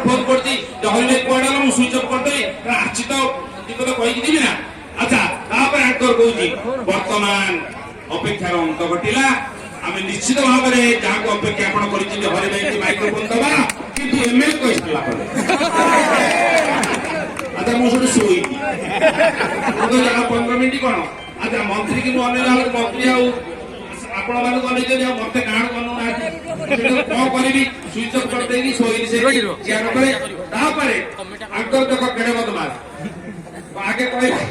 Phone କରୁଛି ହରିଣୀ କୁଆଡେ ମୁଁ ସୁଇଚ୍ ଅଫ୍ କରିଦେବି ଆସିଛି ତ ବିପଦ କହିକି ଯିବି ନା। ଆଚ୍ଛା ତାପରେ ଆଙ୍କର କହୁଛି ବର୍ତ୍ତମାନ ଅପେକ୍ଷାର ଅନ୍ତ ଘଟିଲା। ଆମେ ନିଶ୍ଚିତ ଭାବରେ ଯାହାକୁ ଅପେକ୍ଷା ଆପଣ କରିଛନ୍ତି ହରି ଭାଇକି ମାଇକ୍ରୋଫୋନ ଦବା, କିନ୍ତୁ ଏମଏଲଏ କହିସାରିଲା ପରେ ଆଚ୍ଛା ମୁଁ ସେଠି ଶୋଇବି ଆଉ 15 ମିନିଟ୍ କଣ। ଆଚ୍ଛା ମନ୍ତ୍ରୀ କି ମୁଁ ଅନେଇଲା ବେଳକୁ ମନ୍ତ୍ରୀ ଆଉ ଆପଣ ମାନଙ୍କୁ ଅନେଇଛନ୍ତି ଆଉ ମତେ କାହାକୁ ଅନଉନାହାନ୍ତି। କଣ କରିବି ସୁଇଚ୍ ଅଫ୍ କରିଦେଇକି ଶୋଇଲି ସେ ଚେୟାର ଉପରେ। ତାପରେ ଆଙ୍କର ଦେଖ କେଡେ ବଦମାସ ଆଗେ କହିଲା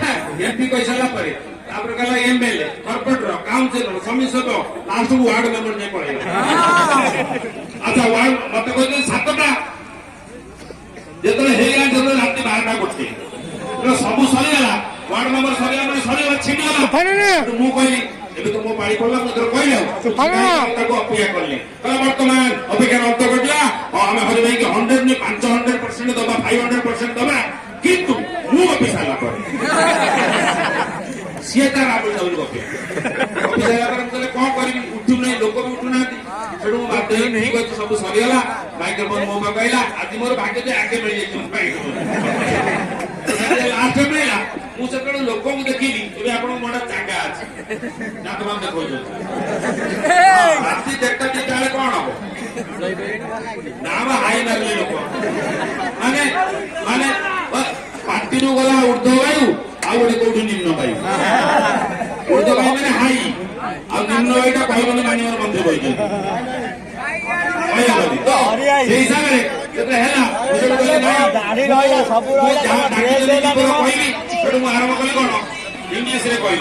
ଏମପି କହିସାରିଲା ପରେ ତାପରେ କହିଲା ଏମଏଲଏ କର୍ପୋରେଟର କାଉନସିଲର ସମିଶକ ଲାଷ୍ଟକୁ ୱାର୍ଡ ମେମ୍ବର ଯାଇ ପଳେଇଲା। ଆଚ୍ଛା ୱାର୍ଡ ମତେ କହିଛନ୍ତି 7ଟା ଯେତେବେଳେ ହେଇଗଲା ଯେତେବେଳେ ରାତି 12ଟା ଗୋଟେ ସବୁ ସରିଗଲା ୱାର୍ଡ ମେମ୍ବର ସରିଗଲା ମାନେ ସରିଗଲା ଛିଡ଼ିଗଲା। ମୁଁ କହିଲି ଏବେ ତ ମୋ ପାଳି ପଡିଲା ମୁଁ କହିଲି ଆଉ ତାକୁ ଅପେକ୍ଷା କଲି କହିଲା ବର୍ତ୍ତମାନ ଅପେକ୍ଷାର ଅନ୍ତ ଘଟିଲା। ଆମେ ହରି ଭାଇକି 500% ଦବା 500% ଦବା, କିନ୍ତୁ ମୁଁ ଗପି ସାରିଲା ପରେ ସିଏ ତାର ଆପଣ ଯାଉଛି ଗପି ସାରିଲା ପରେ ମୁଁ କହିଲେ କଣ କରିବି ଉଠୁନାହିଁ ଲୋକ ବି ଉଠୁନାହାନ୍ତି। ସେଠୁ ମୁଁ ବାଧ୍ୟ ହେଇ ଠିକ ଅଛି ସବୁ ସରିଗଲା ମାଇକ୍ରୋଫୋନ ମୋ ପାଖକୁ କହିଲା ଆଜି ମୋର ଭାଗ୍ୟ ଯେ ଆଗେ ମିଳିଯାଇଛି ଲାଷ୍ଟ ମିଳିଲା। ମୁଁ ସେତେବେଳେ ଲୋକଙ୍କୁ ଦେଖିଲି ଏବେ ଆପଣଙ୍କୁ ମୋଟା ଚାଙ୍ଗା ଅଛି ନାଥମାନ ଦେଖଉଛନ୍ତି ରାତି 1ଟା 2ଟା ବେଳେ କଣ ହବ ନା ହାଇ ମାରିଲେ ଲୋକ ମାନେ ମାନେ ପାଟିରୁ ଗଲା ଉର୍ଦ୍ଧ୍ୱ ବାୟୁ ଆଉ ଗୋଟେ କୋଉଠି ନିମ୍ନ ବାୟୁ। ଉର୍ଦ୍ଧ୍ୱ ବାୟୁ ମାନେ ହାଇ ଆଉ ନିମ୍ନ ବାୟୁଟା କହିବନି ମାନ୍ୟବର ମନ୍ତ୍ରୀ କହିଛନ୍ତି କହିହବନି। ତ ସେଇ ହିସାବରେ ଯେତେବେଳେ ହେଲା କହିବି ସେଠୁ ମୁଁ ଆରମ୍ଭ କଲି କଣ ଇଂଲିଶରେ କହିଲି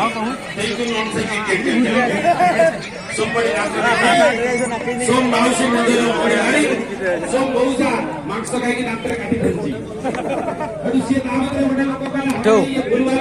ସୋମ ମାଉସୀ ମନ୍ଦିର ସୋମ ମଉସା ମାଂସ ଖାଇକି ଦାନ୍ତରେ କାଟି ଫେରୁଛି। ସିଏ ତା ଭିତରେ ଗୋଟେ ଲୋକ କହିଲା